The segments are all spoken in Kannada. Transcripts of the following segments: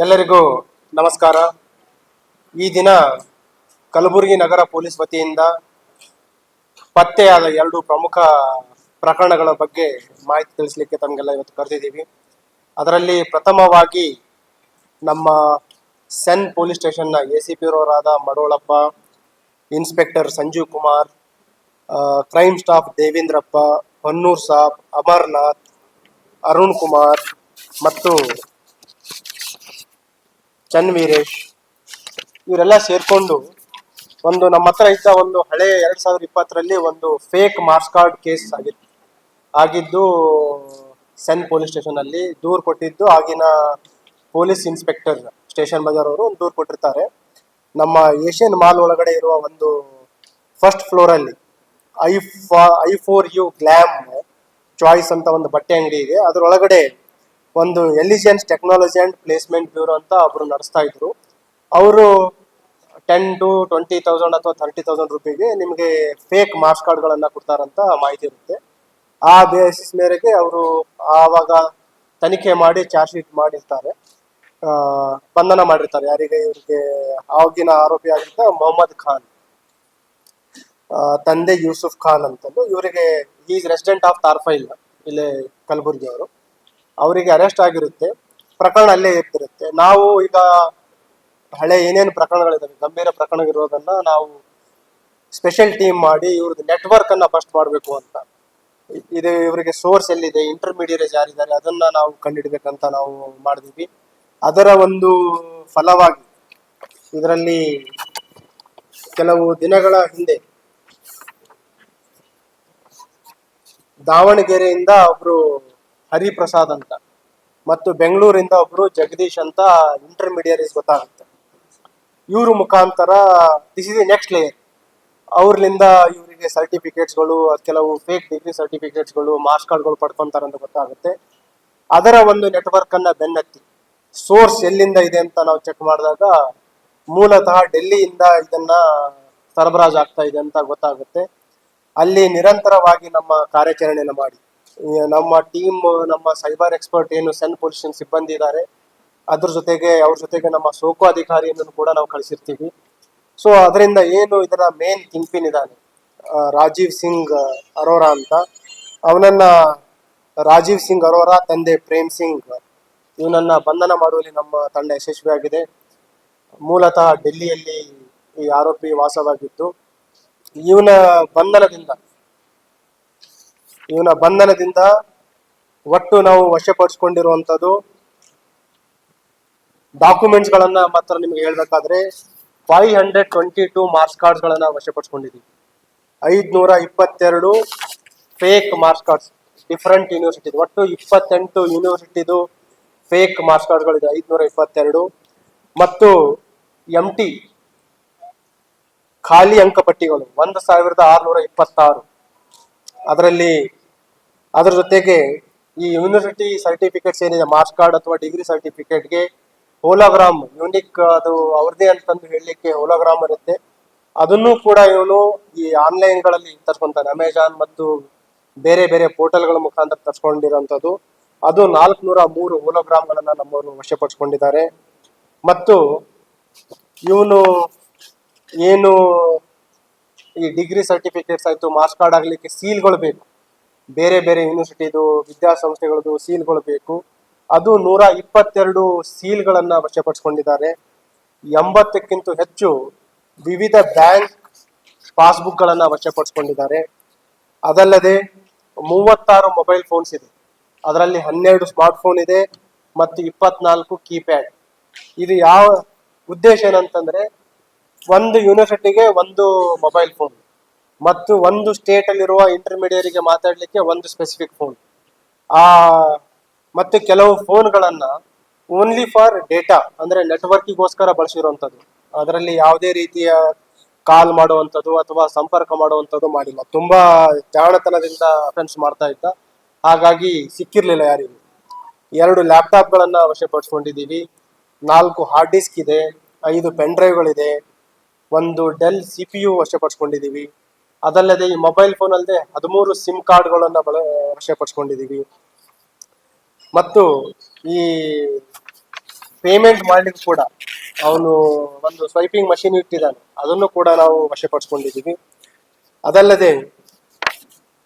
ಎಲ್ಲರಿಗೂ ನಮಸ್ಕಾರ. ಈ ದಿನ ಕಲಬುರಗಿ ನಗರ ಪೊಲೀಸ್ ವತಿಯಿಂದ ಪತ್ತೆಯಾದ ಎರಡು ಪ್ರಮುಖ ಪ್ರಕರಣಗಳ ಬಗ್ಗೆ ಮಾಹಿತಿ ತಿಳಿಸಲಿಕ್ಕೆ ತಮಗೆಲ್ಲ ಇವತ್ತು ಕರೆದಿದ್ದೀವಿ. ಅದರಲ್ಲಿ ಪ್ರಥಮವಾಗಿ ನಮ್ಮ ಸೆನ್ ಪೊಲೀಸ್ ಸ್ಟೇಷನ್ನ ACP ರವರಾದ Madolappa, inspector Sanjeev Kumar, crime staff Devendrappa, Honnur Sab, Amarnath, Arun Kumar ಮತ್ತು ಚನ್ ವೀರೇಶ್ ಇವರೆಲ್ಲ ಸೇರ್ಕೊಂಡು ಒಂದು ನಮ್ಮ ಹತ್ರ ಇದ್ದ ಒಂದು ಹಳೆ 2020ರಲ್ಲಿ ಒಂದು ಫೇಕ್ ಮಾರ್ಕ್ಸ್ ಕಾರ್ಡ್ ಕೇಸ್ ಆಗಿದ್ದು ಸೆನ್ ಪೊಲೀಸ್ ಸ್ಟೇಷನ್ ಅಲ್ಲಿ ದೂರು ಕೊಟ್ಟಿದ್ದು ಆಗಿನ ಪೊಲೀಸ್ ಇನ್ಸ್ಪೆಕ್ಟರ್ ಸ್ಟೇಷನ್ ಬಜಾರ್ ಅವರು ಒಂದು ದೂರು ಕೊಟ್ಟಿರ್ತಾರೆ. ನಮ್ಮ ಏಷ್ಯನ್ ಮಾಲ್ ಒಳಗಡೆ ಇರುವ ಒಂದು ಫಸ್ಟ್ ಫ್ಲೋರ್ ಅಲ್ಲಿ I4U ಗ್ಲಾಮ್ ಚಾಯ್ಸ್ ಅಂತ ಒಂದು ಬಟ್ಟೆ ಅಂಗಡಿ ಇದೆ. ಅದರೊಳಗಡೆ ಒಂದು ಎಲಿಜೆನ್ಸ್ ಟೆಕ್ನಾಲಜಿ ಅಂಡ್ ಪ್ಲೇಸ್ಮೆಂಟ್ ಬ್ಯೂರೋ ಅಂತ ಒಬ್ರು ನಡೆಸ್ತಾ ಇದ್ರು. ಅವರು 10 to 20,000 ಅಥವಾ 30,000 ರೂಪಾಯಿಗೆ ನಿಮಗೆ ಫೇಕ್ ಮಾರ್ಕ್ಸ್ ಕಾರ್ಡ್ಗಳನ್ನ ಕೊಡ್ತಾರಂತ ಮಾಹಿತಿ ಇರುತ್ತೆ. ಆ ಬೇಸಿಸ್ ಮೇರೆಗೆ ಅವರು ಆವಾಗ ತನಿಖೆ ಮಾಡಿ ಚಾರ್ಜ್ ಶೀಟ್ ಮಾಡಿರ್ತಾರೆ, ಬಂಧನ ಮಾಡಿರ್ತಾರೆ. ಯಾರಿಗೆ? ಇವರಿಗೆ ಆಗಿನ ಆರೋಪಿ ಆಗಿದ್ದ ಮೊಹಮ್ಮದ್ ಖಾನ್, ತಂದೆ ಯೂಸುಫ್ ಖಾನ್ ಅಂತಂದು. ಇವರಿಗೆ ಈಸ್ ರೆಸಿಡೆಂಟ್ ಆಫ್ ತಾರ್ಫೈಲ್, ಇಲ್ಲೇ ಕಲಬುರ್ಗಿ ಅವರು. ಅವರಿಗೆ ಅರೆಸ್ಟ್ ಆಗಿರುತ್ತೆ, ಪ್ರಕರಣ ಅಲ್ಲೇ ಇರ್ತಿರುತ್ತೆ. ನಾವು ಈಗ ಹಳೆ ಏನೇನು ಪ್ರಕರಣಗಳಿದಾವೆ, ಗಂಭೀರ ಪ್ರಕರಣಗಳಿರೋದನ್ನ ನಾವು ಸ್ಪೆಷಲ್ ಟೀಮ್ ಮಾಡಿ ಇವ್ರದ್ದು ನೆಟ್ವರ್ಕ್ ಅನ್ನ ಬಸ್ಟ್ ಮಾಡಬೇಕು ಅಂತ. ಇದು ಇವರಿಗೆ ಸೋರ್ಸ್ ಎಲ್ಲಿದೆ, ಇಂಟರ್ಮೀಡಿಯೇಟ್ಸ್ ಯಾರಿದ್ದಾರೆ, ಅದನ್ನ ನಾವು ಕಂಡುಹಿಡ್ಬೇಕಂತ ನಾವು ಮಾಡಿದ್ವಿ. ಅದರ ಒಂದು ಫಲವಾಗಿ ಇದರಲ್ಲಿ ಕೆಲವು ದಿನಗಳ ಹಿಂದೆ ದಾವಣಗೆರೆಯಿಂದ ಒಬ್ರು ಹರಿಪ್ರಸಾದ್ ಅಂತ ಮತ್ತು ಬೆಂಗಳೂರಿಂದ ಒಬ್ರು ಜಗದೀಶ್ ಅಂತ ಇಂಟರ್ಮೀಡಿಯರೀಸ್ ಗೊತ್ತಾಗುತ್ತೆ. ಇವ್ರ ಮುಖಾಂತರ this is the next layer. ಅವ್ರಲಿಂದ ಇವರಿಗೆ ಸರ್ಟಿಫಿಕೇಟ್ಸ್ಗಳು, ಕೆಲವು ಫೇಕ್ ಡಿಗ್ರಿ ಸರ್ಟಿಫಿಕೇಟ್ಸ್ಗಳು, ಮಾರ್ಕ್ಸ್ ಕಾರ್ಡ್ಗಳು ಪಡ್ಕೊಂತಾರೆ ಅಂತ ಗೊತ್ತಾಗುತ್ತೆ. ಅದರ ಒಂದು ನೆಟ್ವರ್ಕ್ ಅನ್ನ ಬೆನ್ನತ್ತಿ ಸೋರ್ಸ್ ಎಲ್ಲಿಂದ ಇದೆ ಅಂತ ನಾವು ಚೆಕ್ ಮಾಡಿದಾಗ ಮೂಲತಃ ಡೆಲ್ಲಿಯಿಂದ ಇದನ್ನ ಸರಬರಾಜು ಆಗ್ತಾ ಇದೆ ಅಂತ ಗೊತ್ತಾಗುತ್ತೆ. ಅಲ್ಲಿ ನಿರಂತರವಾಗಿ ನಮ್ಮ ಕಾರ್ಯಾಚರಣೆಯನ್ನು ಮಾಡಿ ನಮ್ಮ ಟೀಮ್, ನಮ್ಮ ಸೈಬರ್ ಎಕ್ಸ್ಪರ್ಟ್ ಏನು ಸೆನ್ ಪೊಲೀಸ್ ಸಿಬ್ಬಂದಿ ಇದ್ದಾರೆ, ಅದ್ರ ಜೊತೆಗೆ ಅವ್ರ ಜೊತೆಗೆ ನಮ್ಮ ಸೋಕೋ ಅಧಿಕಾರಿಯನ್ನು ಕೂಡ ನಾವು ಕಳಿಸಿರ್ತೀವಿ. ಸೊ ಅದರಿಂದ ಏನು ಇದರ ಮೇನ್ ಕಿಂಗ್ ಪಿನ್ ಇದ್ದಾನೆ, ರಾಜೀವ್ ಸಿಂಗ್ ಅರೋರಾ ಅಂತ. ಅವನನ್ನ ರಾಜೀವ್ ಸಿಂಗ್ ಅರೋರಾ ತಂದೆ ಪ್ರೇಮ್ ಸಿಂಗ್, ಇವನನ್ನ ಬಂಧನ ಮಾಡುವಲ್ಲಿ ನಮ್ಮ ತಂಡ ಯಶಸ್ವಿಯಾಗಿದೆ. ಮೂಲತಃ ಡೆಲ್ಲಿಯಲ್ಲಿ ಈ ಆರೋಪಿ ವಾಸವಾಗಿದ್ದು, ಇವನ ಬಂಧನದಿಂದ ಒಟ್ಟು ನಾವು ವಶಪಡಿಸಿಕೊಂಡಿರುವಂತದ್ದು ಡಾಕ್ಯುಮೆಂಟ್ಸ್ ಗಳನ್ನ ಮಾತ್ರ ನಿಮ್ಗೆ ಹೇಳ್ಬೇಕಾದ್ರೆ 522 ಮಾರ್ಕ್ಸ್ ಕಾರ್ಡ್ಸ್ ಗಳನ್ನ ವಶಪಡಿಸಿಕೊಂಡಿದ್ದೀವಿ. 522 fake marks cards different university, ಒಟ್ಟು 28 ಯೂನಿವರ್ಸಿಟಿದು ಫೇಕ್ ಮಾರ್ಕ್ಸ್ ಕಾರ್ಡ್ಗಳಿದೆ 522. ಮತ್ತು MT ಖಾಲಿ ಅಂಕಪಟ್ಟಿಗಳು 1626. ಅದರಲ್ಲಿ ಅದರ ಜೊತೆಗೆ ಈ ಯೂನಿವರ್ಸಿಟಿ ಸರ್ಟಿಫಿಕೇಟ್ಸ್ ಏನಿದೆ, ಮಾರ್ಕ್ಸ್ ಕಾರ್ಡ್ ಅಥವಾ ಡಿಗ್ರಿ ಸರ್ಟಿಫಿಕೇಟ್ಗೆ ಹೋಲೋಗ್ರಾಮ್ ಯೂನಿಕ್, ಅದು ಅವ್ರದೇ ಅಂತಂದು ಹೇಳಲಿಕ್ಕೆ ಹೋಲೋಗ್ರಾಮ್ ಇರುತ್ತೆ. ಅದನ್ನು ಕೂಡ ಇವನು ಈ ಆನ್ಲೈನ್ಗಳಲ್ಲಿ ತರ್ಸ್ಕೊಂತಾನೆ, ಅಮೆಜಾನ್ ಮತ್ತು ಬೇರೆ ಬೇರೆ ಪೋರ್ಟಲ್ಗಳ ಮುಖಾಂತರ ತರ್ಸ್ಕೊಂಡಿರೋಂಥದ್ದು. ಅದು 403 ಹೋಲೋಗ್ರಾಮ್ಗಳನ್ನ ನಮ್ಮವರು ವಶಪಡಿಸ್ಕೊಂಡಿದ್ದಾರೆ. ಮತ್ತು ಇವನು ಏನು ಈ ಡಿಗ್ರಿ ಸರ್ಟಿಫಿಕೇಟ್ಸ್ ಆಯ್ತು, ಮಾರ್ಕ್ಸ್ ಕಾರ್ಡ್ ಆಗ್ಲಿಕ್ಕೆ ಸೀಲ್ಗಳು ಬೇಕು, ಬೇರೆ ಬೇರೆ ಯೂನಿವರ್ಸಿಟಿದು ವಿದ್ಯಾಸಂಸ್ಥೆಗಳದ್ದು ಸೀಲ್ಗಳು ಬೇಕು. ಅದು 122 ಸೀಲ್ಗಳನ್ನ ವಶಪಡಿಸಿಕೊಂಡಿದ್ದಾರೆ. 80ಕ್ಕಿಂತ ಹೆಚ್ಚು ವಿವಿಧ ಬ್ಯಾಂಕ್ ಪಾಸ್ಬುಕ್ ಗಳನ್ನ ವಶಪಡಿಸಿಕೊಂಡಿದ್ದಾರೆ. ಅದಲ್ಲದೆ 36 ಮೊಬೈಲ್ ಫೋನ್ಸ್ ಇದೆ, ಅದರಲ್ಲಿ 12 ಸ್ಮಾರ್ಟ್ ಫೋನ್ ಇದೆ ಮತ್ತು 24 ಕೀಪ್ಯಾಡ್. ಇದು ಯಾವ ಉದ್ದೇಶ ಏನಂತಂದ್ರೆ, ಒಂದು ಯೂನಿವರ್ಸಿಟಿಗೆ ಒಂದು ಮೊಬೈಲ್ ಫೋನ್ ಮತ್ತು ಒಂದು ಸ್ಟೇಟ್ ಅಲ್ಲಿರುವ ಇಂಟರ್ಮೀಡಿಯರಿಗೆ ಮಾತಾಡ್ಲಿಕ್ಕೆ ಒಂದು ಸ್ಪೆಸಿಫಿಕ್ ಫೋನ್. ಮತ್ತೆ ಕೆಲವು ಫೋನ್ಗಳನ್ನ ಓನ್ಲಿ ಫಾರ್ ಡೇಟಾ ಅಂದ್ರೆ ನೆಟ್ವರ್ಕಿಗೋಸ್ಕರ ಬಳಸಿರುವಂತದ್ದು. ಅದರಲ್ಲಿ ಯಾವುದೇ ರೀತಿಯ ಕಾಲ್ ಮಾಡುವಂಥದ್ದು ಅಥವಾ ಸಂಪರ್ಕ ಮಾಡುವಂಥದ್ದು ಮಾಡಿಲ್ಲ. ತುಂಬಾ ಜಾಣತನದಿಂದ ಅಫೆನ್ಸ್ ಮಾಡ್ತಾ ಇದ್ದ, ಹಾಗಾಗಿ ಸಿಕ್ಕಿರ್ಲಿಲ್ಲ ಯಾರಿಗೂ. 2 ಲ್ಯಾಪ್ಟಾಪ್ಗಳನ್ನ ವಶಪಡಿಸ್ಕೊಂಡಿದ್ದೀವಿ, 4 ಹಾರ್ಡ್ ಡಿಸ್ಕ್ ಇದೆ, 5 ಪೆನ್ ಡ್ರೈವ್ಗಳಿದೆ, ಒಂದು ಡೆಲ್ CPU ವಶಪಡಿಸ್ಕೊಂಡಿದ್ದೀವಿ. ಅದಲ್ಲದೆ ಈ ಮೊಬೈಲ್ ಫೋನ್ ಅಲ್ಲದೆ 13 ಸಿಮ್ ಕಾರ್ಡ್ಗಳನ್ನ ವಶಪಡಿಸ್ಕೊಂಡಿದ್ದೀವಿ. ಮತ್ತು ಈ ಪೇಮೆಂಟ್ ಮಾಡ್ಲಿಕ್ಕೆ ಕೂಡ ಅವನು ಒಂದು ಸ್ವೈಪಿಂಗ್ ಮಷಿನ್ ಇಟ್ಟಿದ್ದಾನೆ, ಅದನ್ನು ಕೂಡ ನಾವು ವಶಪಡಿಸ್ಕೊಂಡಿದ್ದೀವಿ. ಅದಲ್ಲದೆ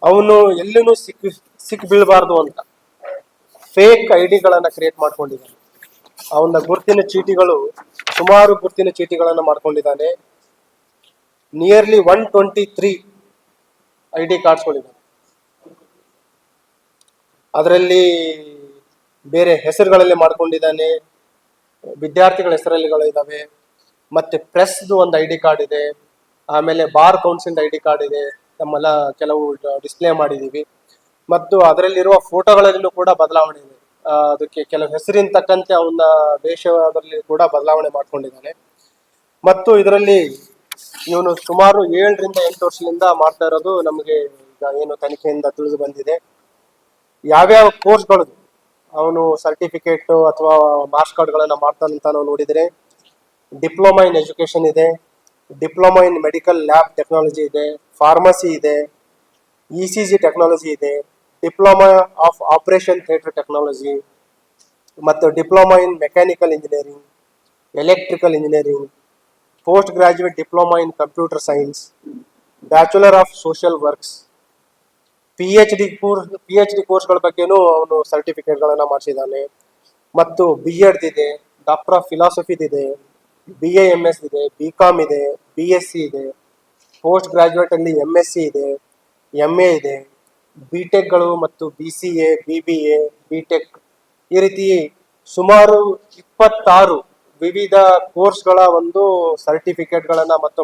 ಅವನು ಎಲ್ಲೂ ಸಿಕ್ ಬೀಳಬಾರ್ದು ಅಂತ ಫೇಕ್ ಐಡಿಗಳನ್ನ ಕ್ರಿಯೇಟ್ ಮಾಡ್ಕೊಂಡಿದ್ದಾನೆ. ಅವನ ಗುರುತಿನ ಚೀಟಿಗಳು, ಸುಮಾರು ಗುರುತಿನ ಚೀಟಿಗಳನ್ನ ಮಾಡ್ಕೊಂಡಿದ್ದಾನೆ. Nearly 123 ID ಕಾರ್ಡ್ಸ್ಗಳಿದ್ದಾವೆ. ಅದರಲ್ಲಿ ಬೇರೆ ಹೆಸರುಗಳಲ್ಲಿ ಮಾಡ್ಕೊಂಡಿದ್ದಾನೆ, ವಿದ್ಯಾರ್ಥಿಗಳ ಹೆಸರಲ್ಲಿಗಳಿದ್ದಾವೆ, ಮತ್ತೆ ಪ್ರೆಸ್ದು ಒಂದು ID ಕಾರ್ಡ್ ಇದೆ, ಆಮೇಲೆ ಬಾರ್ ಕೌನ್ಸಿಲ್ ID ಕಾರ್ಡ್ ಇದೆ, ನಮ್ಮೆಲ್ಲ ಕೆಲವು ಡಿಸ್ಪ್ಲೇ ಮಾಡಿದ್ದೀವಿ. ಮತ್ತು ಅದರಲ್ಲಿರುವ ಫೋಟೋಗಳಲ್ಲೂ ಕೂಡ ಬದಲಾವಣೆ ಇದೆ. ಅದಕ್ಕೆ ಕೆಲವು ಹೆಸರಿನ ತಕ್ಕಂತೆ ಅವನ ವೇಷದಲ್ಲಿ ಕೂಡ ಬದಲಾವಣೆ ಮಾಡ್ಕೊಂಡಿದ್ದಾನೆ. ಮತ್ತು ಇದರಲ್ಲಿ ಇವನು ಸುಮಾರು 7ರಿಂದ 8 ವರ್ಷದಿಂದ ಮಾಡ್ತಾ ಇರೋದು ನಮಗೆ ಈಗ ಏನು ತನಿಖೆಯಿಂದ ತಿಳಿದು ಬಂದಿದೆ. ಯಾವ್ಯಾವ ಕೋರ್ಸ್ಗಳು ಅವನು ಸರ್ಟಿಫಿಕೇಟ್ ಅಥವಾ ಮಾರ್ಕ್ಸ್ ಕಾರ್ಡ್ಗಳನ್ನ ಮಾಡ್ತಾನಂತ ನಾವು ನೋಡಿದರೆ, ಡಿಪ್ಲೊಮಾ ಇನ್ ಎಜುಕೇಶನ್ ಇದೆ, diploma in medical lab technology ಇದೆ, ಫಾರ್ಮಸಿ ಇದೆ, ECG ಟೆಕ್ನಾಲಜಿ ಇದೆ, diploma of operation theatre technology, ಮತ್ತು diploma in mechanical engineering, electrical engineering, post graduate diploma in computer science, bachelor of social works, PhD ಕೋರ್ಸ್ಗಳ ಬಗ್ಗೆನೂ ಅವನು ಸರ್ಟಿಫಿಕೇಟ್ಗಳನ್ನ ಮಾಡಿಸಿದ್ದಾನೆ. ಮತ್ತು B.Ed ಇದೆ, ಡಾಕ್ಟರ್ ಆಫ್ ಫಿಲಾಸಫಿದಿದೆ, BA MS ಇದೆ, BCom ಇದೆ, BSc ಇದೆ, ಪೋಸ್ಟ್ ಗ್ರಾಜುಯೇಟ್ ಅಲ್ಲಿ MSc ಇದೆ, MA ಇದೆ, BTechಗಳು ಮತ್ತು BCA, BBA, BTech ಈ ರೀತಿ ಸುಮಾರು 26 ವಿವಿಧ ಕೋರ್ಸ್ಗಳ ಒಂದು ಸರ್ಟಿಫಿಕೇಟ್ಗಳನ್ನ ಮತ್ತು